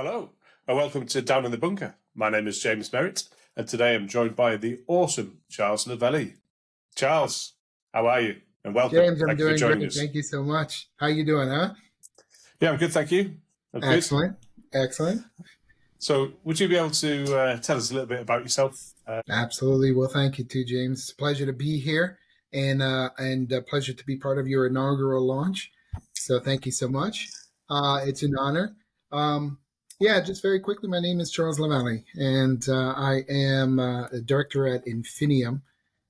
Hello, and welcome to Down in the Bunker. My name is James Merritt, and today I'm joined by the awesome Charles Lavallée. Charles, how are you? And welcome. James, I'm Thank you for doing joining great. us. Thank you so much. How you doing, huh? Yeah, I'm good, thank you. I'm good. Excellent. So, would you be able to tell us a little bit about yourself? Absolutely. Well, thank you too, James. It's a pleasure to be here and a pleasure to be part of your inaugural launch. So thank you so much. It's an honor. Just very quickly, my name is Charles Lavallée, and I am a director at Infinium,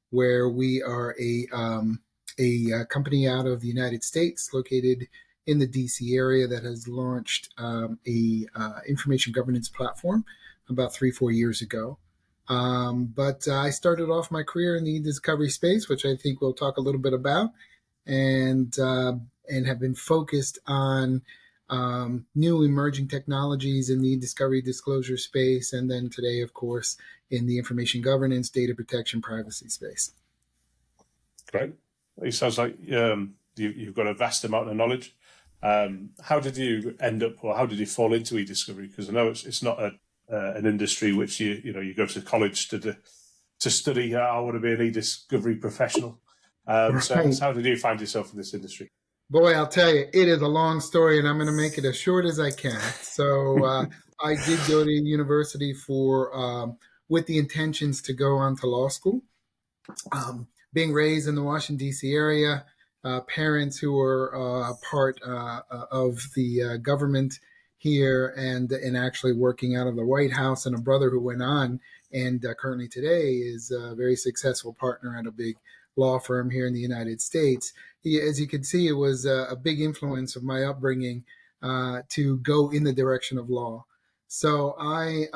where we are a company out of the United States located in the DC area that has launched a information governance platform about 3-4 years ago. But I started off my career in the discovery space, which I think we'll talk a little bit about, and have been focused on new emerging technologies in the discovery disclosure space, and then today, of course, in the information governance, data protection, privacy space. Great. It sounds like you've got a vast amount of knowledge. How did you end up, or how did you fall into e-discovery? Because I know it's not an industry which you go to college to study. I want to be an e-discovery professional. So how did you find yourself in this industry? Boy, I'll tell you, it is a long story, and I'm going to make it as short as I can. So I did go to university with the intentions to go on to law school. Being raised in the Washington, D.C. area, parents who were part of the government here and actually working out of the White House, and a brother who went on and currently today is a very successful partner at a big law firm here in the United States. As you can see, it was a big influence of my upbringing to go in the direction of law. So I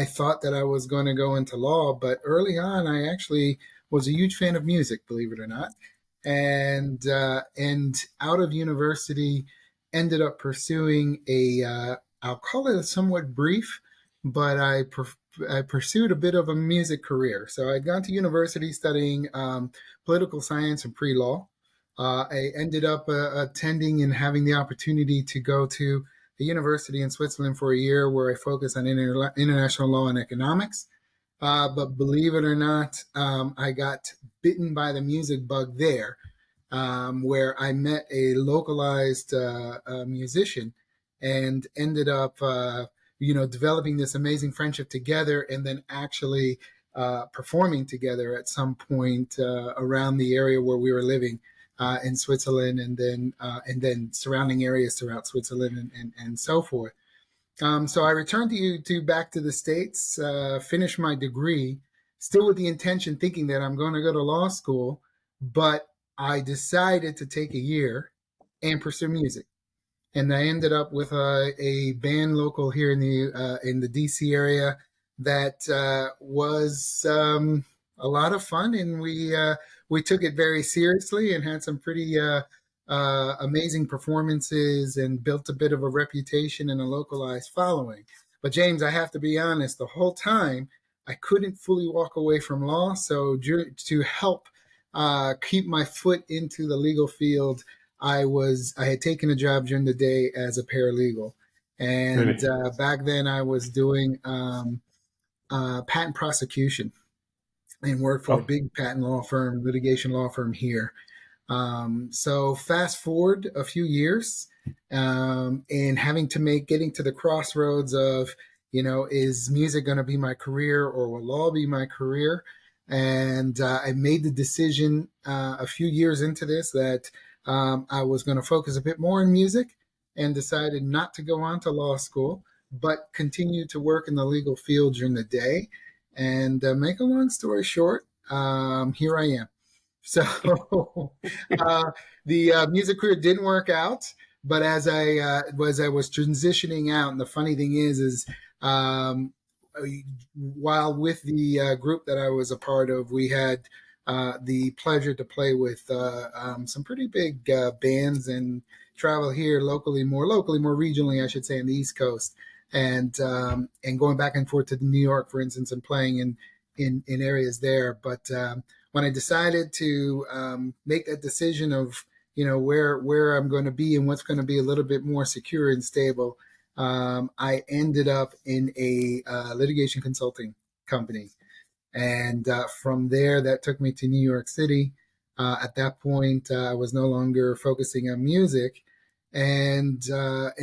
thought that I was going to go into law, but early on, I actually was a huge fan of music, believe it or not. And out of university, ended up pursuing I'll call it a somewhat brief, but I pursued a bit of a music career. So I'd gone to university studying political science and pre-law. I ended up attending and having the opportunity to go to a university in Switzerland for a year where I focused on international law and economics. But believe it or not, I got bitten by the music bug there, where I met a localized musician and ended up, developing this amazing friendship together, and then actually performing together at some point around the area where we were living in Switzerland, and then surrounding areas throughout Switzerland and so forth. So I returned back to the States, finished my degree, still with the intention, thinking that I'm going to go to law school, but I decided to take a year and pursue music. And I ended up with a band local here in the DC area that was a lot of fun, and we took it very seriously and had some pretty amazing performances and built a bit of a reputation and a localized following. But James, I have to be honest, the whole time I couldn't fully walk away from law. So to help keep my foot into the legal field, I had taken a job during the day as a paralegal. And really? Back then I was doing patent prosecution and worked for a big patent law firm, litigation law firm here. So fast forward a few years, and getting to the crossroads of, is music going to be my career, or will law be my career? And I made the decision a few years into this that I was going to focus a bit more on music, and decided not to go on to law school, but continue to work in the legal field during the day. And make a long story short, here I am. So the music career didn't work out, but as I was transitioning out, and the funny thing is while with the group that I was a part of, we had the pleasure to play with some pretty big bands and travel here more regionally, I should say, in the East Coast, and going back and forth to New York, for instance, and playing in areas there. But when I decided to make that decision of where I'm going to be and what's going to be a little bit more secure and stable, I ended up in a litigation consulting company. And from there, that took me to New York City. At that point, I was no longer focusing on music, and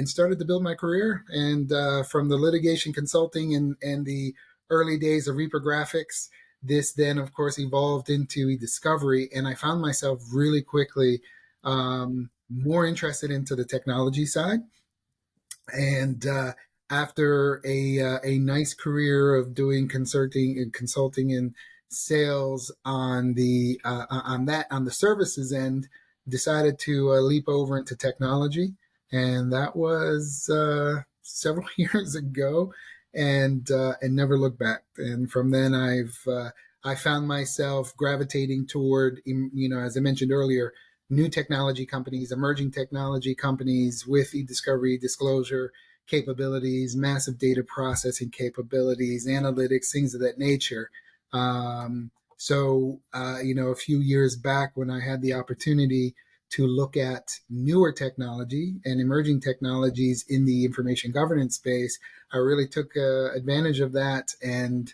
started to build my career. And from the litigation consulting and the early days of reprographics, this then, of course, evolved into e-discovery, and I found myself really quickly more interested into the technology side. And after a nice career of doing consulting and sales on the services end, decided to leap over into technology, and that was several years ago, and never looked back. And from then, I found myself gravitating toward, as I mentioned earlier, new technology companies, emerging technology companies with e-discovery, disclosure capabilities, massive data processing capabilities, analytics, things of that nature. A few years back when I had the opportunity to look at newer technology and emerging technologies in the information governance space, I really took advantage of that and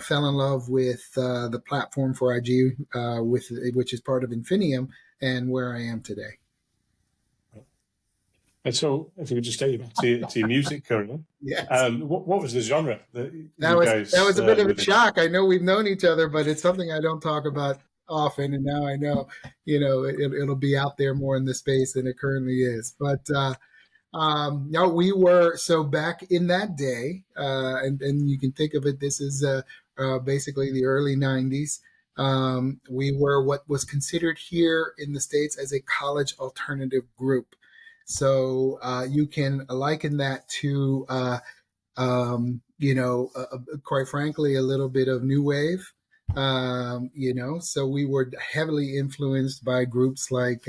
fell in love with the platform for IG, which is part of Infinium, and where I am today. And so, if you could just take you back to your music career, yes. What was the genre that That you was guys that was a bit of a within? shock. I know we've known each other, but it's something I don't talk about often. And now I know, it'll be out there more in the space than it currently is. But no, we were so back in that day, and you can think of it. This is basically the early '90s. We were what was considered here in the States as a college alternative group. So you can liken that to quite frankly, a little bit of new wave. So we were heavily influenced by groups like,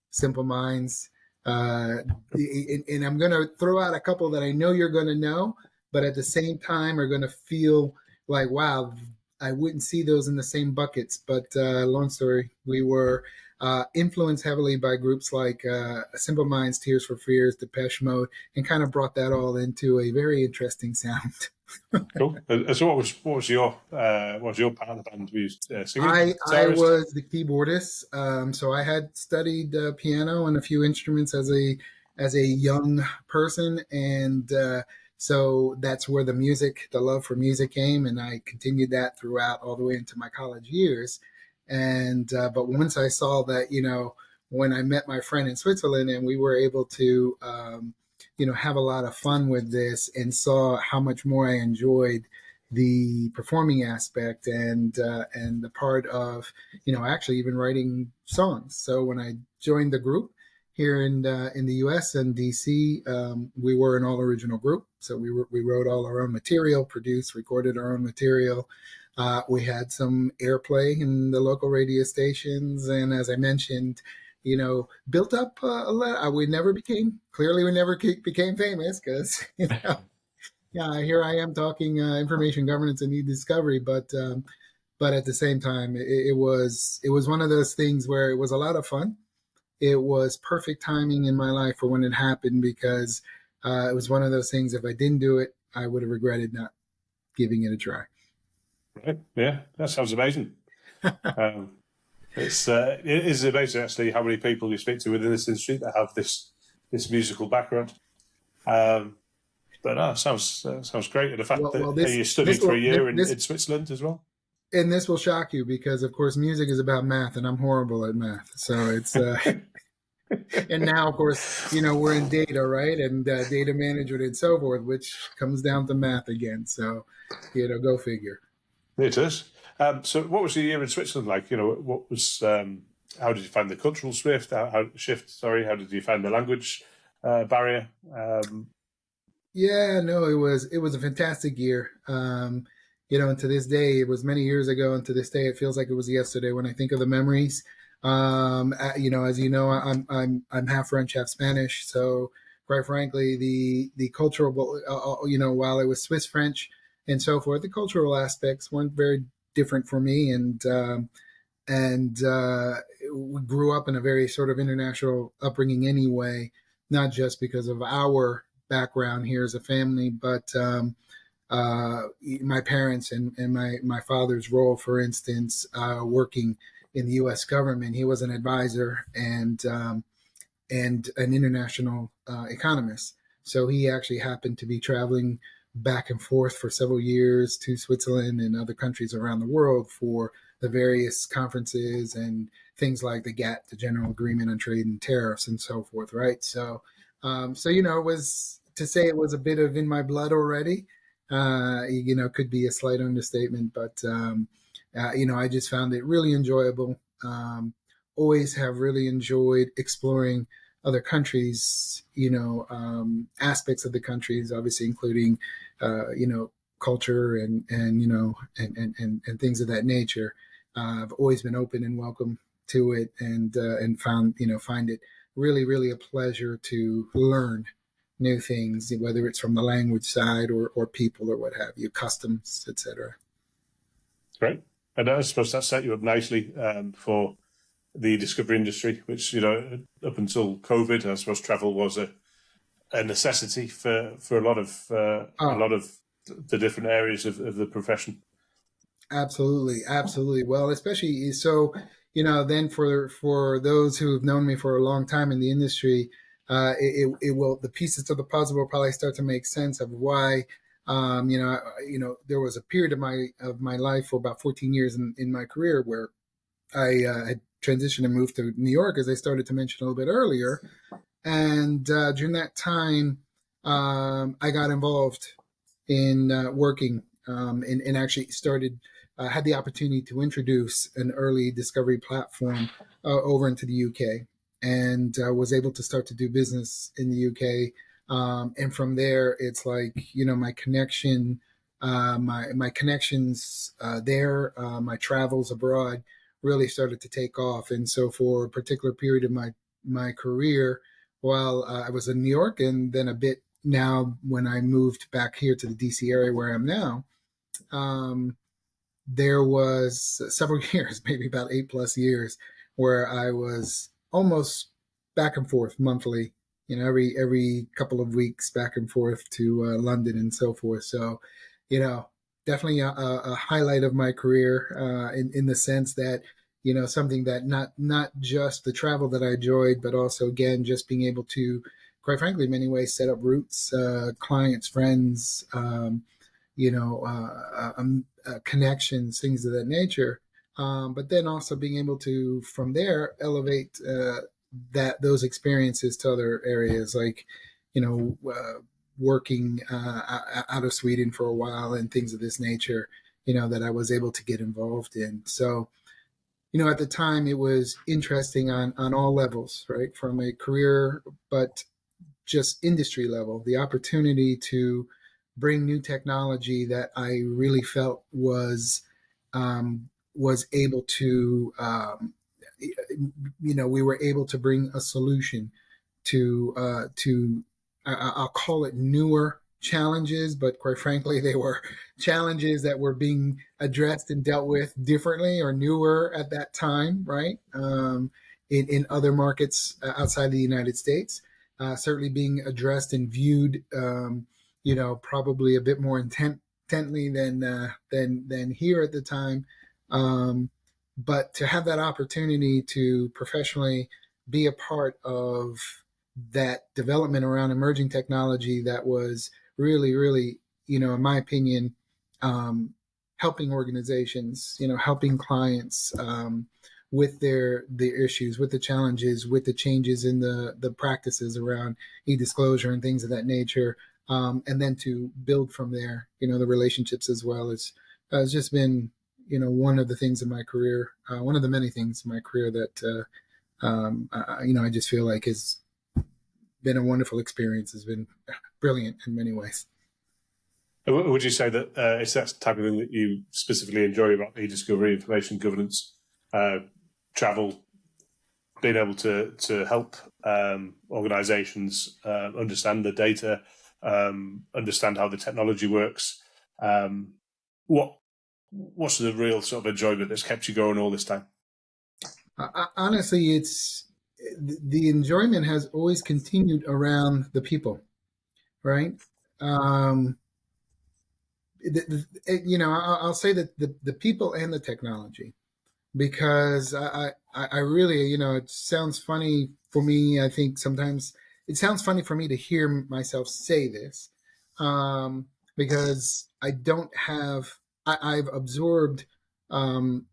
Simple Minds. And I'm going to throw out a couple that I know you're going to know, but at the same time are going to feel like, wow, I wouldn't see those in the same buckets. But long story, we were influenced heavily by groups like Simple Minds, Tears for Fears, Depeche Mode, and kind of brought that all into a very interesting sound. Cool. So, what was your part of the band? Were you singing, I guitarist? was the keyboardist, so I had studied piano and a few instruments as a young person, and so that's where the love for music came, and I continued that throughout all the way into my college years. And but once I saw that, when I met my friend in Switzerland, and we were able to, have a lot of fun with this, and saw how much more I enjoyed the performing aspect and the part of actually even writing songs. So when I joined the group here in the U.S. and D.C., we were an all original group. So we wrote all our own material, produced, recorded our own material. We had some airplay in the local radio stations, and as I mentioned, built up a lot. We never became famous because yeah, here I am talking information governance and e-discovery, but at the same time, it was one of those things where it was a lot of fun. It was perfect timing in my life for when it happened, because it was one of those things. If I didn't do it, I would have regretted not giving it a try. Right. Yeah, that sounds amazing. It is amazing actually how many people you speak to within this industry that have this musical background. But no, sounds great. And the fact Well, that this you this studied for will a year this in Switzerland as well. and this will shock you, because of course music is about math, and I'm horrible at math. So it's and now of course we're in data, right, and data management and so forth, which comes down to math again. So go figure. It is. So, what was the year in Switzerland like? What was? How did you find the cultural shift? How did you find the language barrier? Yeah, no, it was a fantastic year. And to this day, it was many years ago, and to this day, it feels like it was yesterday when I think of the memories. As you know, I'm half French, half Spanish, so quite frankly, the cultural, while it was Swiss French and so forth, the cultural aspects weren't very different for me, and we grew up in a very sort of international upbringing anyway, not just because of our background here as a family, but my parents and my father's role, for instance, working in the U.S. government, he was an advisor and an international economist. So he actually happened to be traveling back and forth for several years to Switzerland and other countries around the world for the various conferences and things like the GATT, the General Agreement on Trade and Tariffs, and so forth, right? So it was to say it was a bit of in my blood already. Could be a slight understatement, but I just found it really enjoyable. Always have really enjoyed exploring other countries, aspects of the countries, obviously including, culture and things of that nature. I've always been open and welcome to it, and find it really, really a pleasure to learn new things, whether it's from the language side or people or what have you, customs, etc. Great. And I suppose that set you up nicely for the discovery industry, which, up until COVID, I suppose travel was a necessity for a lot of the different areas of the profession. Absolutely. Well, especially so, then for those who have known me for a long time in the industry, it will, the pieces to the puzzle will probably start to make sense of why. There was a period of my life for about 14 years in my career where I had transitioned and moved to New York, as I started to mention a little bit earlier. And during that time, I got involved in working and actually had the opportunity to introduce an early discovery platform over into the UK, and was able to start to do business in the UK. And from there, it's like, my connection, my connections there, my travels abroad really started to take off. And so for a particular period of my career, while I was in New York, and then a bit now when I moved back here to the DC area where I am now, there was several years, maybe about 8+ years, where I was almost back and forth monthly, every couple of weeks back and forth to London and so forth. So, definitely a highlight of my career in the sense that, something that not just the travel that I enjoyed, but also, again, just being able to, quite frankly, in many ways, set up roots, clients, friends, connections, things of that nature. But then also being able to, from there, elevate those experiences to other areas, like, working out of Sweden for a while and things of this nature, that I was able to get involved in. So, at the time it was interesting on all levels, right? From a career, but just industry level, the opportunity to bring new technology that I really felt was able to, we were able to bring a solution to I'll call it newer challenges, but quite frankly, they were challenges that were being addressed and dealt with differently or newer at that time, right? In other markets outside the United States, certainly being addressed and viewed, probably a bit more intently than here at the time. But to have that opportunity to professionally be a part of that development around emerging technology that was really, really, in my opinion, helping organizations, helping clients with their issues, with the challenges, with the changes in the practices around e-disclosure and things of that nature, and then to build from there, the relationships as well. It's just been, one of the things in my career, one of the many things in my career that, I just feel like has been a wonderful experience, has been brilliant in many ways. Would you say that it's that type of thing that you specifically enjoy about e-discovery, information governance, travel, being able to help organizations understand the data, understand how the technology works? What's the real sort of enjoyment that's kept you going all this time? Honestly, the enjoyment has always continued around the people, right? Um, I'll say that the people and the technology, because I really, it sounds funny for me. I think sometimes it sounds funny for me to hear myself say this, um, because I don't have, I've absorbed um,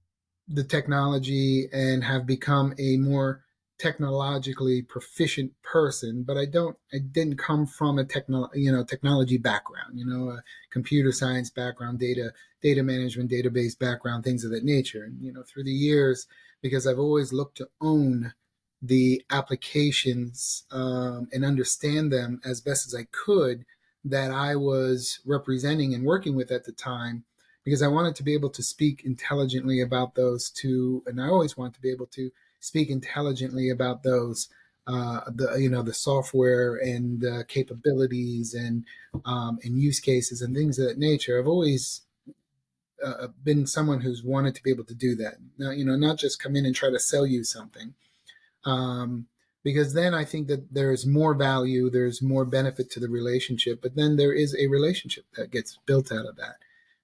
the technology and have become a more technologically proficient person, but I didn't come from a technology background, a computer science background, data management, database background, things of that nature. And through the years, because I've always looked to own the applications, and understand them as best as I could, that I was representing and working with at the time, because I wanted to be able to speak intelligently about those two, and I always want to be able to speak intelligently about those, the software and capabilities and use cases and things of that nature. I've always been someone who's wanted to be able to do that. Now, not just come in and try to sell you something, um, because then I think that there's more value, there's more benefit to the relationship, but then there is a relationship that gets built out of that.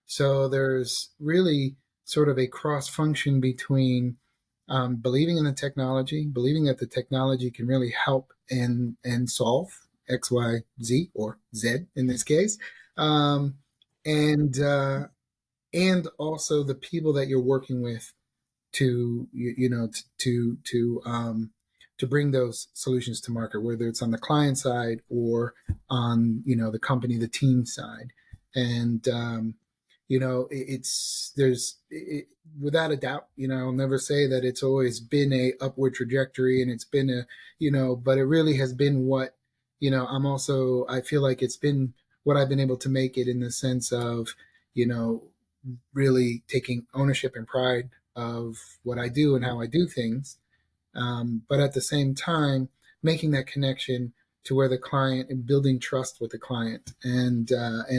So there's really sort of a cross function between believing in the technology, believing that the technology can really help and solve X, Y, Z, or Z in this case, um, and and also the people that you're working with to to bring those solutions to market, whether it's on the client side or on the company, the team side. And it's there's without a doubt, I'll never say that it's always been a upward trajectory, and it's been a but it really has been what I feel like it's been what I've been able to make it, in the sense of you know really taking ownership and pride of what I do and how I do things, but at the same time making that connection to where the client, and building trust with the client, and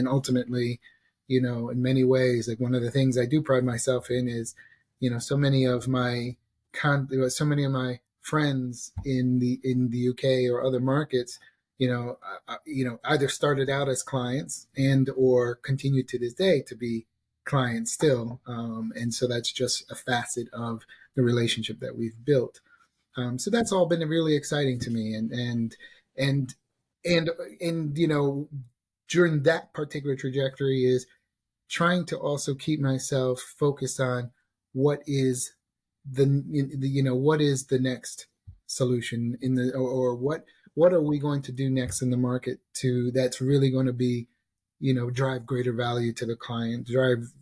ultimately, in many ways, like one of the things I do pride myself in is, so many of my so many of my friends in the UK or other markets, either started out as clients and or continue to this day to be clients still, and so that's just a facet of the relationship that we've built. So that's all been really exciting to me, and and during that particular trajectory is trying to also keep myself focused on what is what is the next solution in the or what are we going to do next in the market to that's really going to be drive greater value to the client, drive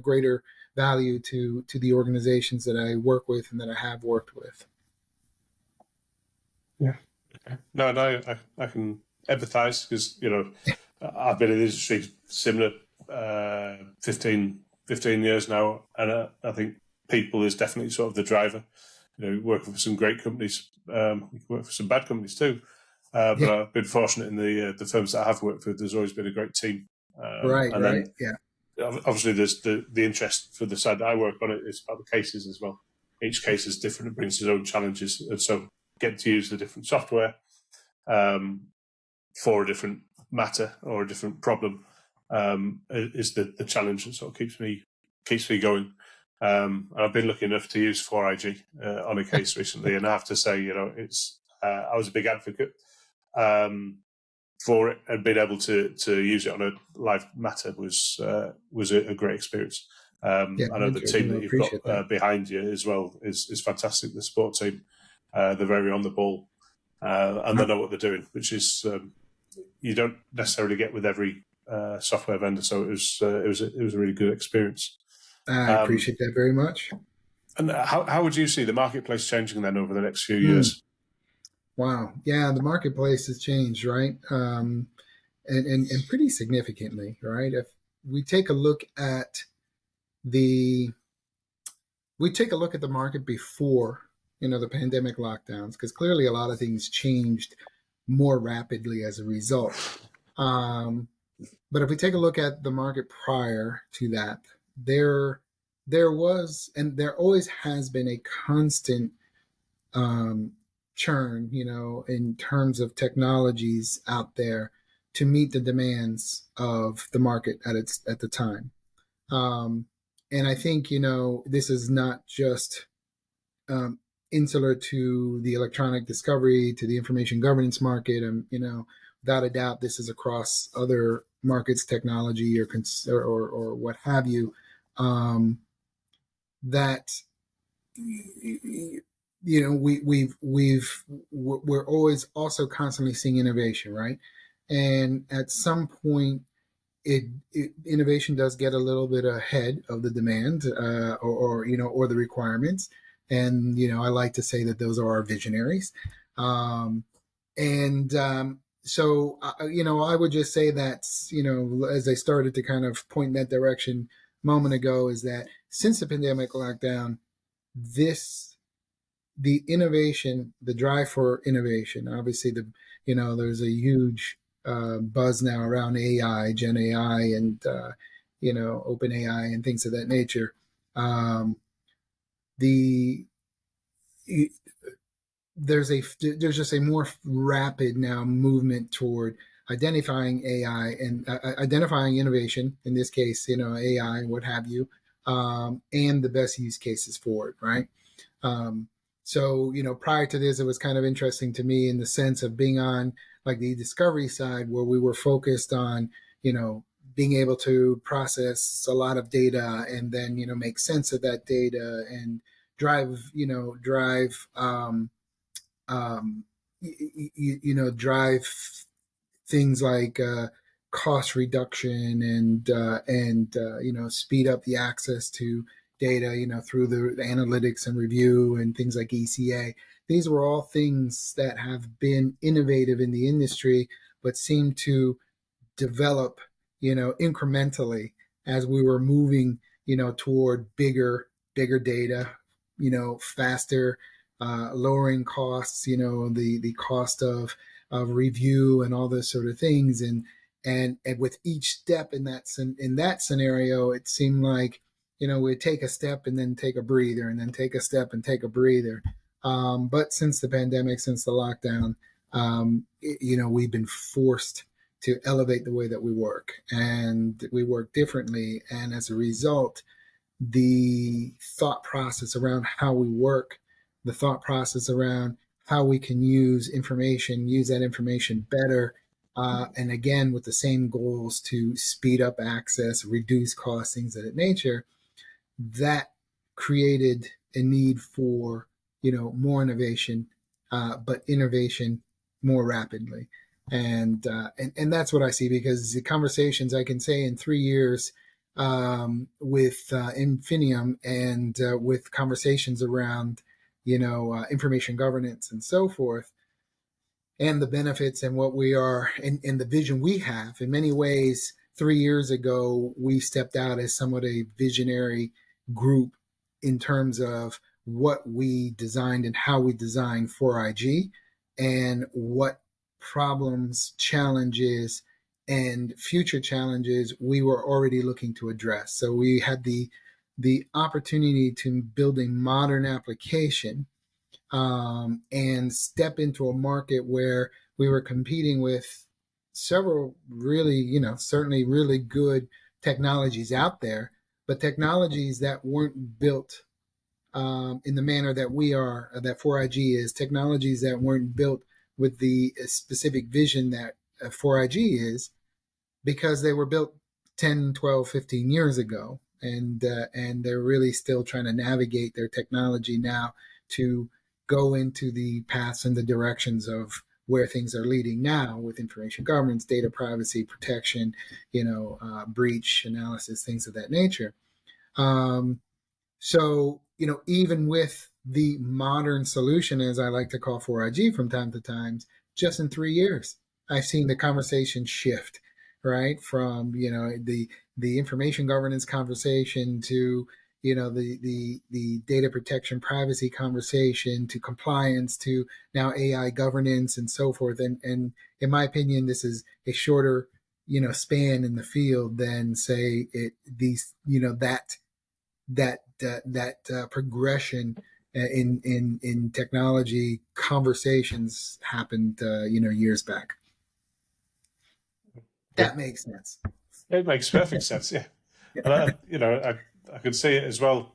greater value to the organizations that I work with and that I have worked with. Yeah. Okay. No, I can empathise because I've been in the industry similar 15 years now, and I think people is definitely sort of the driver. Working for some great companies, you can work for some bad companies too. But Yeah. I've been fortunate in the firms that I have worked with. There's always been a great team, Right. and Right. then Yeah. obviously there's the interest for the side that I work on. It is about the cases as well. Each case is different and brings its own challenges, and so getting to use the different software for a different matter or a different problem is the challenge that sort of keeps me going. And I've been lucky enough to use 4IG on a case recently, and I have to say, it's I was a big advocate for it, and being able to use it on a live matter was a great experience. Yeah. I know the team I that you've got appreciate that. behind you as well is fantastic. The support team, they're very on the ball, and they know what they're doing, which is you don't necessarily get with every software vendor. So it was a really good experience. I Um, appreciate that very much. and how would you see the marketplace changing then over the next few Mm, years? wow. Yeah, the marketplace has changed, right? And pretty significantly, right? If we take a look at the the market before the pandemic lockdowns, because clearly a lot of things changed more rapidly as a result. Um, but if we take a look at the market prior to that, there there was and there always has been a constant um, churn, in terms of technologies out there to meet the demands of the market at the time. Um, and I think, this is not just um, insular to the electronic discovery, to the information governance market. And, without a doubt, this is across other markets, technology or what have you, that, we're always also constantly seeing innovation, right? And at some point, innovation does get a little bit ahead of the demand, or the requirements. And I like to say that those are our visionaries. And so I would just say that, as I started to kind of point in that direction a moment ago, is that since the pandemic lockdown, this the innovation, the drive for innovation. Obviously, there's a huge buzz now around AI, Gen AI, and Open AI and things of that nature. Um, the there's just a more rapid now movement toward identifying AI and identifying innovation. In this case, AI and what have you, and the best use cases for it, right? Um, so, prior to this, it was kind of interesting to me in the sense of being on like the discovery side where we were focused on, being able to process a lot of data and then, make sense of that data and um, drive things like cost reduction and speed up the access to data, through the analytics and review and things like ECA. These were all things that have been innovative in the industry, but seem to develop, incrementally as we were moving, toward bigger data, faster, lowering costs, the cost of review and all those sort of things. And with each step in that scenario, it seemed like, we'd take a step and then take a breather and then take a step and take a breather. But since the pandemic, since the lockdown, we've been forced to elevate the way that we work, and we work differently. And as a result, the thought process around how we work, the thought process around how we can use that information better, and again, with the same goals to speed up access, reduce costs, things of that nature, that created a need for, more innovation, but innovation more rapidly. And that's what I see, because the conversations, I can say, in 3 years, with Infinium and with conversations around, information governance and so forth, and the benefits and what we are and the vision we have. In many ways, 3 years ago, we stepped out as somewhat a visionary group in terms of what we designed and how we designed 4IG and what problems, challenges, and future challenges we were already looking to address. So we had the opportunity to build a modern application, and step into a market where we were competing with several really, certainly really good technologies out there, but technologies that weren't built in the manner that that 4IG is, technologies that weren't built with the specific vision that 4IG is, because they were built 10, 12, 15 years ago. And they're really still trying to navigate their technology now to go into the paths and the directions of where things are leading now with information governance, data privacy, protection, breach analysis, things of that nature. So, even with the modern solution, as I like to call 4IG from time to time, just in 3 years, I've seen the conversation shift, right? From, the information governance conversation to, the data protection privacy conversation to compliance to now AI governance and so forth. And in my opinion, this is a shorter, span in the field than, say, that progression in technology conversations happened, years back. Yeah, That makes sense. it makes perfect sense. Yeah, and I could see it as well.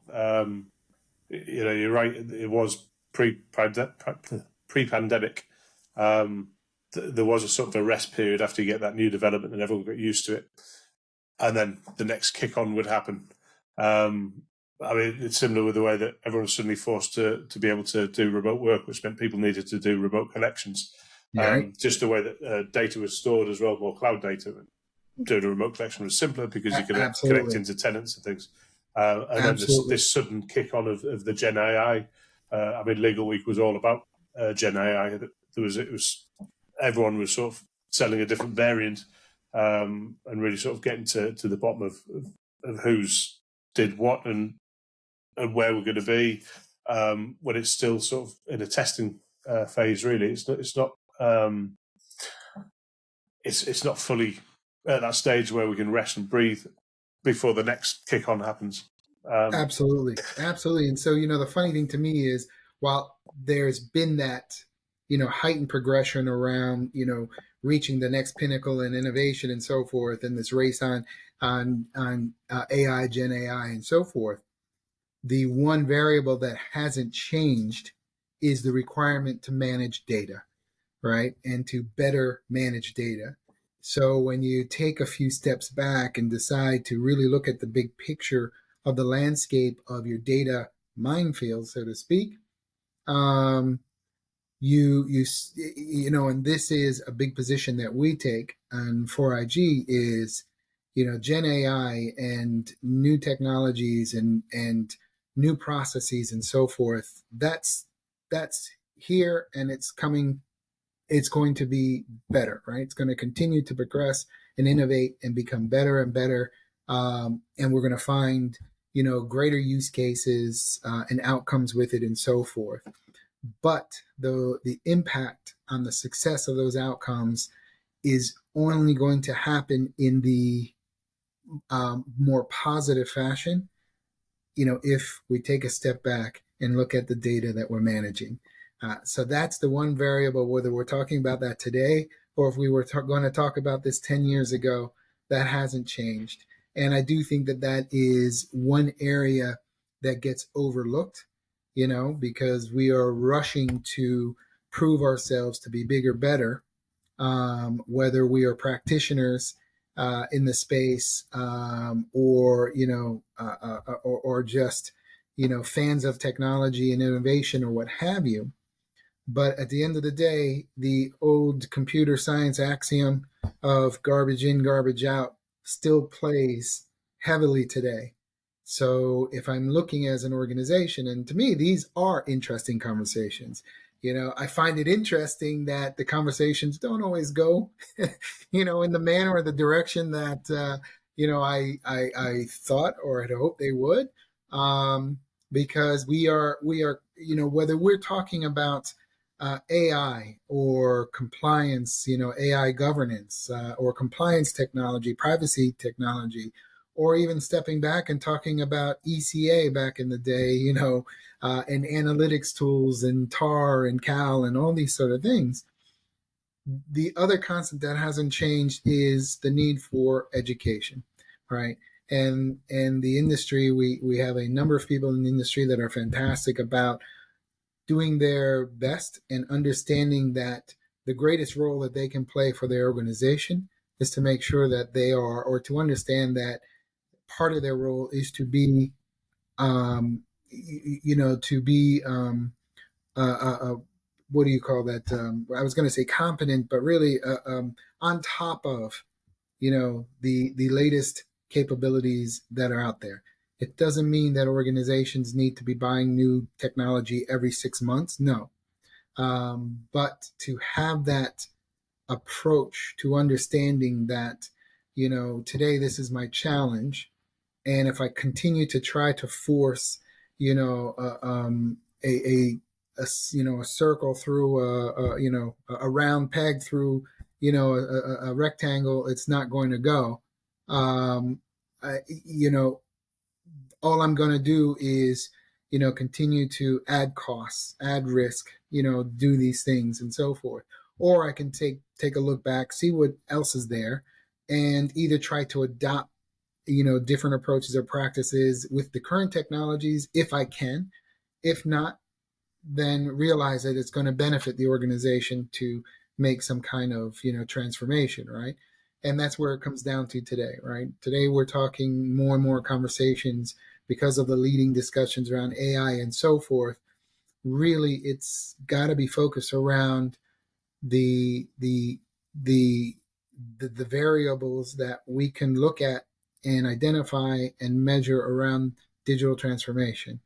You're right. It was pre-pandemic. There was a sort of a rest period after you get that new development, and everyone got used to it, and then the next kick on would happen. I mean, it's similar with the way that everyone was suddenly forced to be able to do remote work, which meant people needed to do remote connections. Right. Just the way that data was stored as well, more cloud data. Doing a remote connection was simpler because you could connect Absolutely. into tenants and things. And then Absolutely. this sudden kick on of the Gen AI. I mean, Legal Week was all about Gen AI. It was everyone was sort of selling a different variant, and really sort of getting to the bottom of who's did what and where we're going to be, when it's still sort of in a testing phase. Really, it's not fully at that stage where we can rest and breathe before the next kick on happens. Absolutely. Absolutely. And so, the funny thing to me is while there's been that, heightened progression around, reaching the next pinnacle in innovation and so forth, and this race on AI, Gen AI, and so forth, the one variable that hasn't changed is the requirement to manage data, right? And to better manage data. So when you take a few steps back and decide to really look at the big picture of the landscape of your data minefield, so to speak, um, and this is a big position that we take on 4IG is, Gen AI and new technologies and new processes and so forth. That's here and it's coming. It's going to be better, right? It's going to continue to progress and innovate and become better and better. And we're going to find, greater use cases and outcomes with it and so forth. But the impact on the success of those outcomes is only going to happen in the more positive fashion, if we take a step back and look at the data that we're managing. So that's the one variable, whether we're talking about that today or if we were going to talk about this 10 years ago, that hasn't changed. And I do think that that is one area that gets overlooked, because we are rushing to prove ourselves to be bigger, better, whether we are practitioners in the space, or just fans of technology and innovation or what have you. But at the end of the day, the old computer science axiom of garbage in, garbage out still plays heavily today. So if I'm looking as an organization, and to me, these are interesting conversations. I find it interesting that the conversations don't always go, in the manner or the direction that, I thought or had hoped they would. Because we are, whether we're talking about AI or compliance, AI governance, or compliance technology, privacy technology, or even stepping back and talking about ECA back in the day, and analytics tools and TAR and CAL and all these sort of things. The other constant that hasn't changed is the need for education, right? And the industry, we have a number of people in the industry that are fantastic about doing their best and understanding that the greatest role that they can play for their organization is to make sure that they are, or to understand that part of their role is to be, to be, what do you call that? I was going to say competent, but really on top of, the latest capabilities that are out there. It doesn't mean that organizations need to be buying new technology every 6 months. No. But to have that approach to understanding that, today this is my challenge. And if I continue to try to force, a circle through a round peg through a rectangle, it's not going to go. Um, I, all I'm going to do is continue to add costs, add risk, do these things and so forth. Or I can take a look back, see what else is there, and either try to adopt, different approaches or practices with the current technologies if I can. If not, then realize that it's going to benefit the organization to make some kind of, transformation, right? And that's where it comes down to today, right? Today we're talking more and more conversations because of the leading discussions around AI and so forth. Really, it's got to be focused around the the the the variables that we can look at and identify and measure around digital transformation.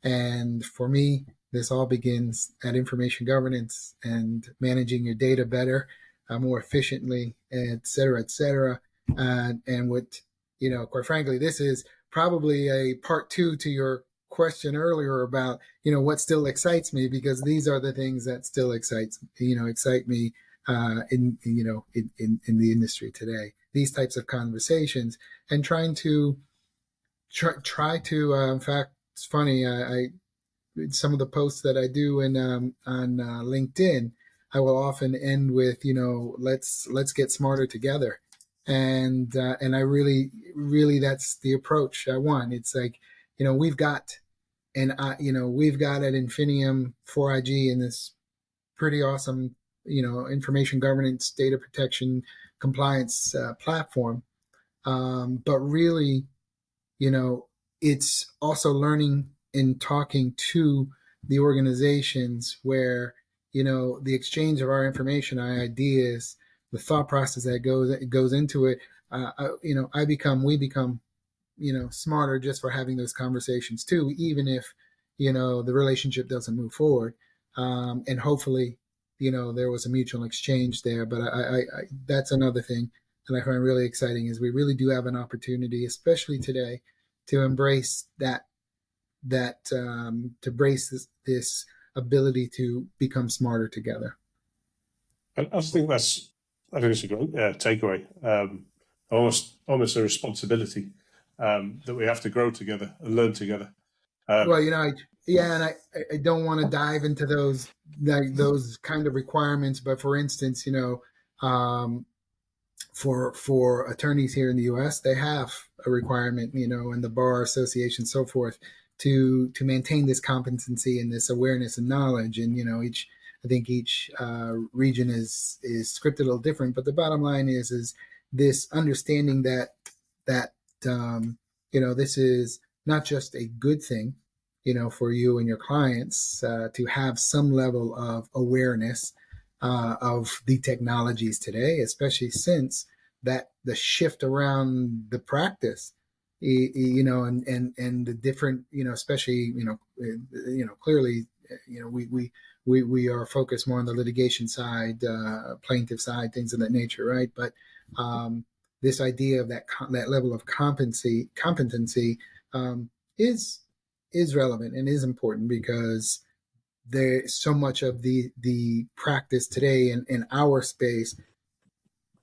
And for me, this all begins at information governance and managing your data better, more efficiently, et cetera, et cetera. And what, quite frankly, this is probably a part two to your question earlier about, what still excites me, because these are the things that still excite me in the industry today. These types of conversations and trying to try to, in fact, it's funny. I some of the posts that I do on LinkedIn, I will often end with, let's get smarter together, and I really that's the approach I want. It's like, we've got we've got at Infinium 4IG in this pretty awesome information governance, data protection, compliance platform, but really, it's also learning and talking to the organizations where, the exchange of our information, our ideas, the thought process that goes into it. We become, smarter just for having those conversations too, even if, the relationship doesn't move forward. And hopefully, there was a mutual exchange there. But I that's another thing that I find really exciting is we really do have an opportunity, especially today, to embrace to embrace this ability to become smarter together. I think it's a great takeaway. Almost a responsibility that we have to grow together and learn together. Well, and I don't want to dive into those kind of requirements, but for instance, for attorneys here in the U.S., they have a requirement, in the bar association, so forth, to maintain this competency and this awareness and knowledge. And I think each region is scripted a little different, but the bottom line is this understanding that this is not just a good thing, for you and your clients to have some level of awareness of the technologies today, especially since that the shift around the practice, and the different, especially, clearly, we are focused more on the litigation side, plaintiff side, things of that nature, right? But this idea of that level of competency is relevant and is important, because there's so much of the practice today in our space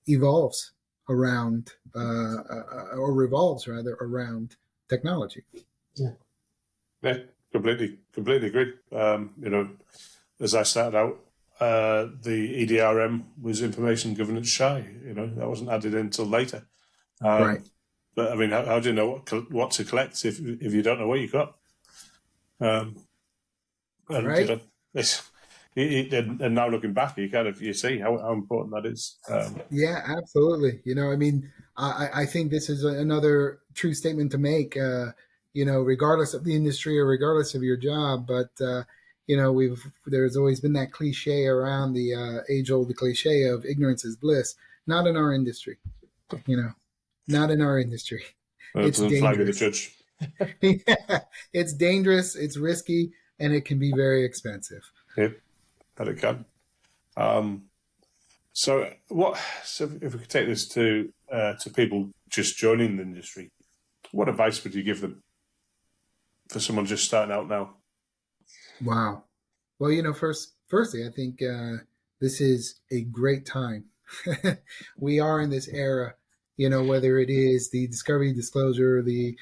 evolves around or revolves rather around technology. Yeah, completely agree. As I started out, the EDRM was information governance shy. That wasn't added in until later. Right. But I mean, how do you know what to collect if you don't know what you got? And right. And now looking back, you see how important that is. Yeah, absolutely. I think this is another true statement to make. Regardless of the industry or regardless of your job, but there's always been that cliche around the age-old cliche of ignorance is bliss. Not in our industry. Not in our industry. It's dangerous. Flag of the judge. Yeah, it's dangerous. It's risky, and it can be very expensive. Yeah, that it can. So if we could take this to people just joining the industry, what advice would you give them for someone just starting out now? Wow. Well, firstly, I think this is a great time. We are in this era, whether it is the discovery, disclosure, the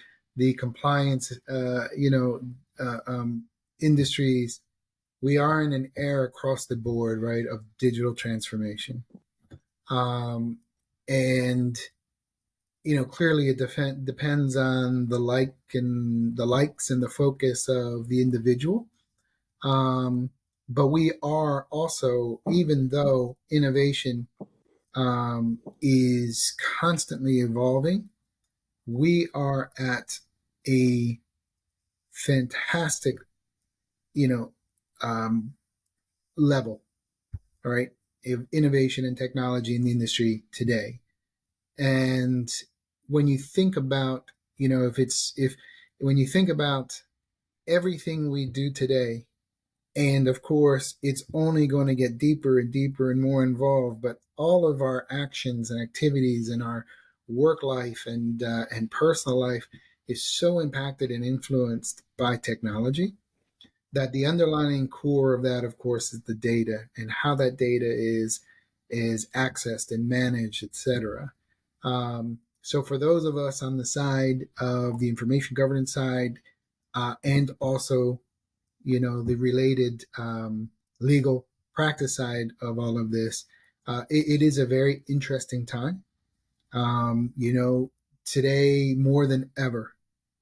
compliance, industries. We are in an era across the board, right, of digital transformation. And clearly it depends on the likes and the focus of the individual. Um, but we are also, even though innovation is constantly evolving, we are at a fantastic, you know, um, level, all right, of innovation and technology in the industry today. And when you think about, if when you think about everything we do today, and of course, it's only going to get deeper and deeper and more involved, but all of our actions and activities and our work life and personal life is so impacted and influenced by technology that the underlying core of that, of course, is the data and how that data is accessed and managed, etc. So for those of us on the side of the information governance side, and also the related legal practice side of all of this, it is a very interesting time. Today more than ever,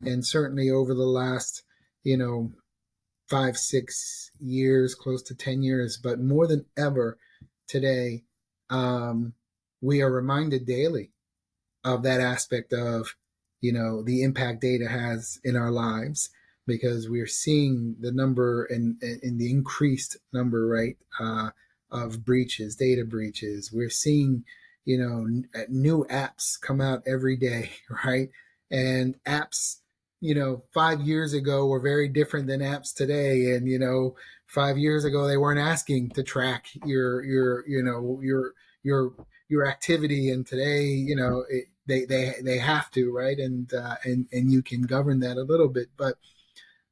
and certainly over the last, you know, 5, 6 years, close to 10 years, but more than ever today, um, we are reminded daily of that aspect of, the impact data has in our lives, because we're seeing the number and in the increased number, right, of breaches, data breaches. We're seeing, new apps come out every day, right? And apps, 5 years ago were very different than apps today. And, 5 years ago, they weren't asking to track your activity. And today, they have to, right? And you can govern that a little bit. But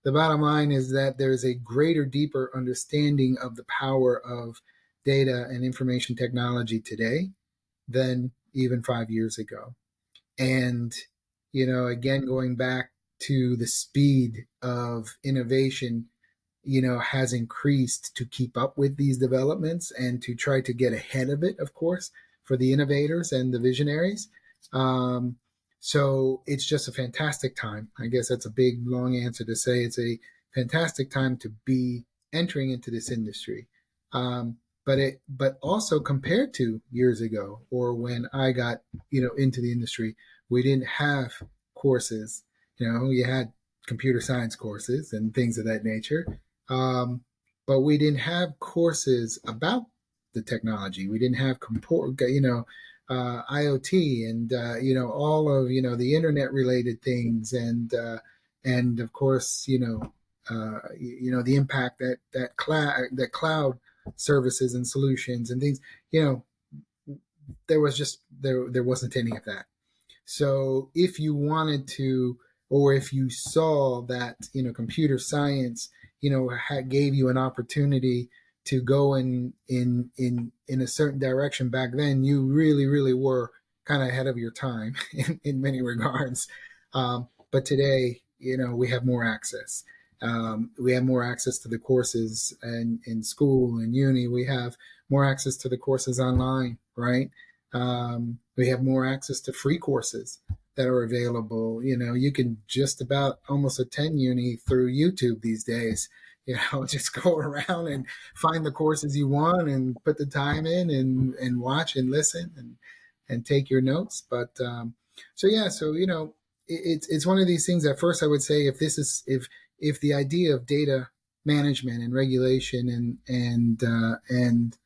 the bottom line is that there's a greater, deeper understanding of the power of data and information technology today than even 5 years ago. And, again, going back to the speed of innovation, has increased to keep up with these developments and to try to get ahead of it, of course, for the innovators and the visionaries. Um, so it's just a fantastic time. I guess that's a big, long answer to say it's a fantastic time to be entering into this industry. But also compared to years ago, or when I got, into the industry, we didn't have courses. You had computer science courses and things of that nature. Um, but we didn't have courses about the technology. We didn't have IoT and all of the internet related things, and of course the impact that cloud services and solutions and things. There wasn't any of that. So if you wanted to, or if you saw that, computer science, gave you an opportunity to go in a certain direction back then, you really, really were kind of ahead of your time in many regards. But today, we have more access. We have more access to the courses and in school and uni. We have more access to the courses online, right? We have more access to free courses that are available. You can just about almost attend uni through YouTube these days. Just go around and find the courses you want and put the time in and watch and listen and take your notes. But so yeah, so it's one of these things. At first, I would say if the idea of data management and regulation and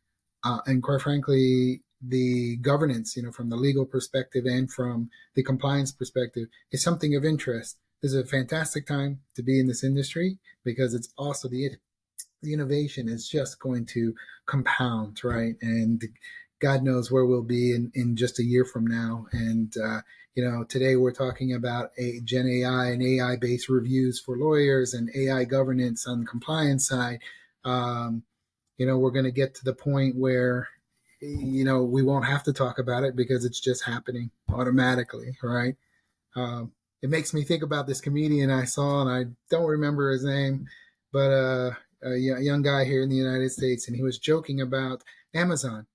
quite frankly, the governance, from the legal perspective and from the compliance perspective, is something of interest. This is a fantastic time to be in this industry, because it's also the innovation is just going to compound, right? And God knows where we'll be in just a year from now. And today we're talking about a Gen AI and AI based reviews for lawyers and AI governance on the compliance side. We're going to get to the point where we won't have to talk about it because it's just happening automatically, right? It makes me think about this comedian I saw, and I don't remember his name, but a young guy here in the United States, and he was joking about Amazon.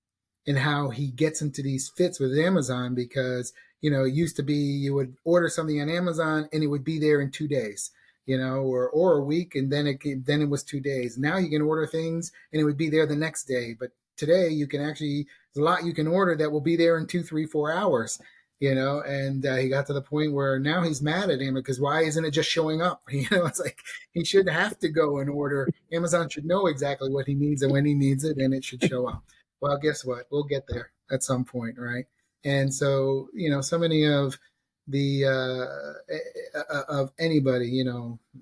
and how he gets into these fits with Amazon because, it used to be you would order something on Amazon and it would be there in 2 days, or a week, and then it was 2 days. Now you can order things and it would be there the next day. But today you can actually, there's a lot you can order that will be there in 2, 3, 4 hours. And he got to the point where now he's mad at him because why isn't it just showing up? It's like he shouldn't have to go and order. Amazon should know exactly what he needs and when he needs it, and it should show up. Well, guess what? We'll get there at some point, right? And so, so many of the of anybody,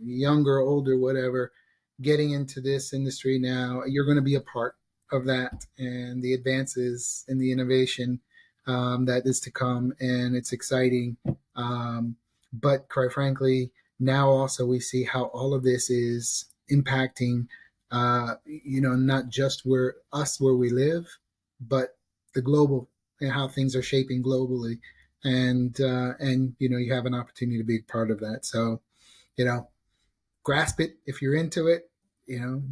younger, older, whatever, getting into this industry now, you're going to be a part of that and the advances and the innovation that is to come, and it's exciting. But quite frankly, now also we see how all of this is impacting, not just where we live, but the global and how things are shaping globally. And you have an opportunity to be part of that. So, grasp it if you're into it.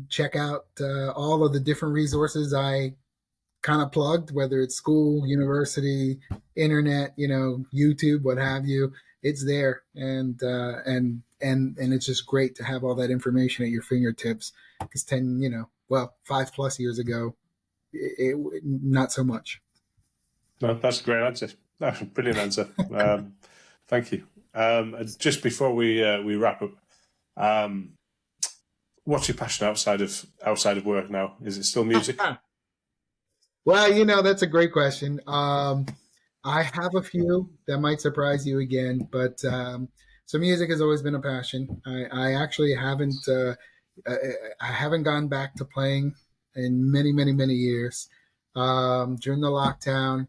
Check out all of the different resources I kind of plugged, whether it's school, university, internet, YouTube, what have you. It's there, and it's just great to have all that information at your fingertips. Because 5+ years ago, it not so much. No, that's a great answer. That's a brilliant answer. Thank you. And just before we wrap up, what's your passion outside of work now? Is it still music? Well, that's a great question. I have a few that might surprise you again, but so music has always been a passion. I actually haven't gone back to playing in many, many, many years. During the lockdown,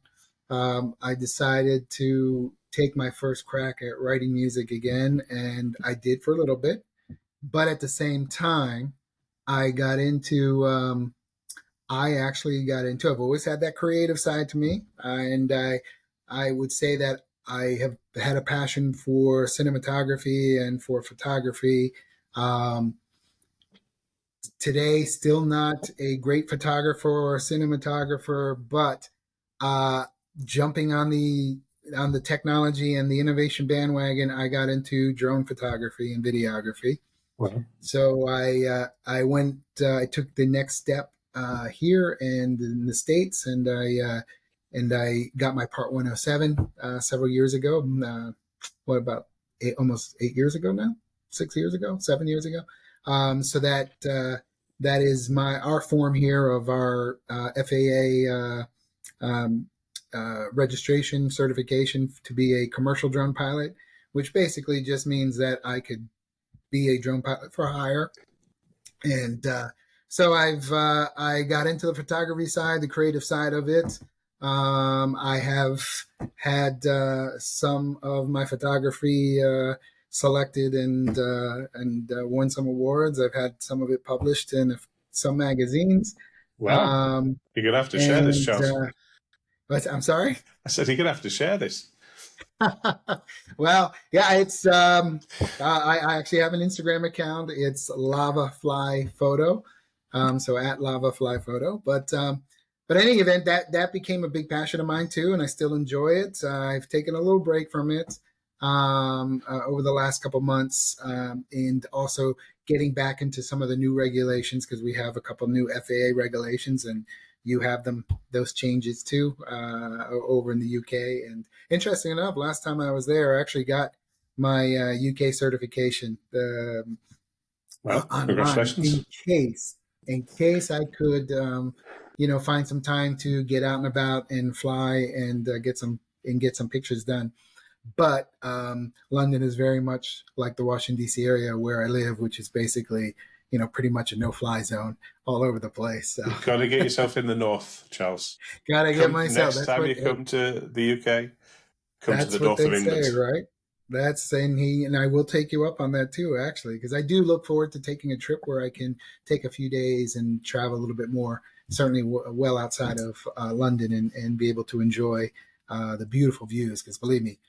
I decided to take my first crack at writing music again, and I did for a little bit. But at the same time, I got into I've always had that creative side to me. And I would say that I have had a passion for cinematography and for photography. Today, still not a great photographer or cinematographer, but jumping on the technology and the innovation bandwagon, I got into drone photography and videography. Wow. So I took the next step here and in the States, and I got my Part 107 several years ago. About almost 8 years ago now? 6 years ago? 7 years ago? So that is our form here of our FAA registration certification to be a commercial drone pilot, which basically just means that I could be a drone pilot for hire. And so I got into the photography side, the creative side of it. I have had some of my photography selected and won some awards. I've had some of it published in some magazines. Wow. You're going to have to share this, Charles. I'm sorry? I said you're going to have to share this. Well, yeah, it's I actually have an Instagram account. It's Lavallée Photo, so at Lavallée Photo. But any event, that became a big passion of mine too, and I still enjoy it. I've taken a little break from it over the last couple months, and also getting back into some of the new regulations because we have a couple new FAA regulations, and you have those changes too over in the UK. And interesting enough, last time I was there, I actually got my UK certification online congratulations. in case I could, find some time to get out and about and fly and get some pictures done. But London is very much like the Washington, D.C. area where I live, which is basically, pretty much a no-fly zone all over the place. So. You've got to get yourself in the north, Charles. Get myself. Next time you come to the UK, come to the north of England. Say, right? And I will take you up on that too, actually, because I do look forward to taking a trip where I can take a few days and travel a little bit more, certainly well outside of London, and be able to enjoy the beautiful views. Because believe me,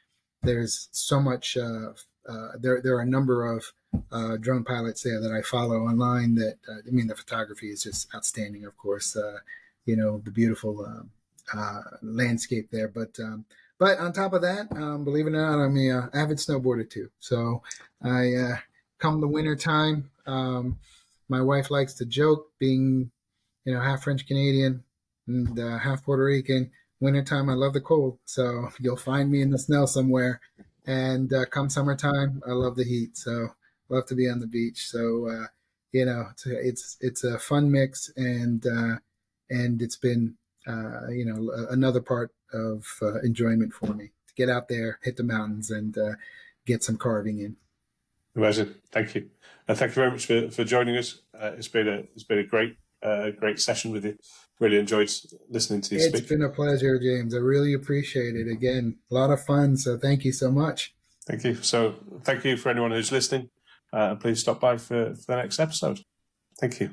there's so much. There are a number of drone pilots there that I follow online. That the photography is just outstanding. Of course, the beautiful landscape there. But on top of that, believe it or not, I'm a avid snowboarder too. So come the winter time, my wife likes to joke, being half French Canadian and half Puerto Rican. Wintertime, I love the cold, so you'll find me in the snow somewhere. And come summertime, I love the heat, so love to be on the beach. So it's a fun mix, and it's been another part of enjoyment for me to get out there, hit the mountains, and get some carving in. Amazing, thank you, and thank you very much for joining us. It's been a great session with you. Really enjoyed listening to you speak. It's been a pleasure, James. I really appreciate it. Again, a lot of fun. So thank you so much. Thank you. So thank you for anyone who's listening. Please stop by for the next episode. Thank you.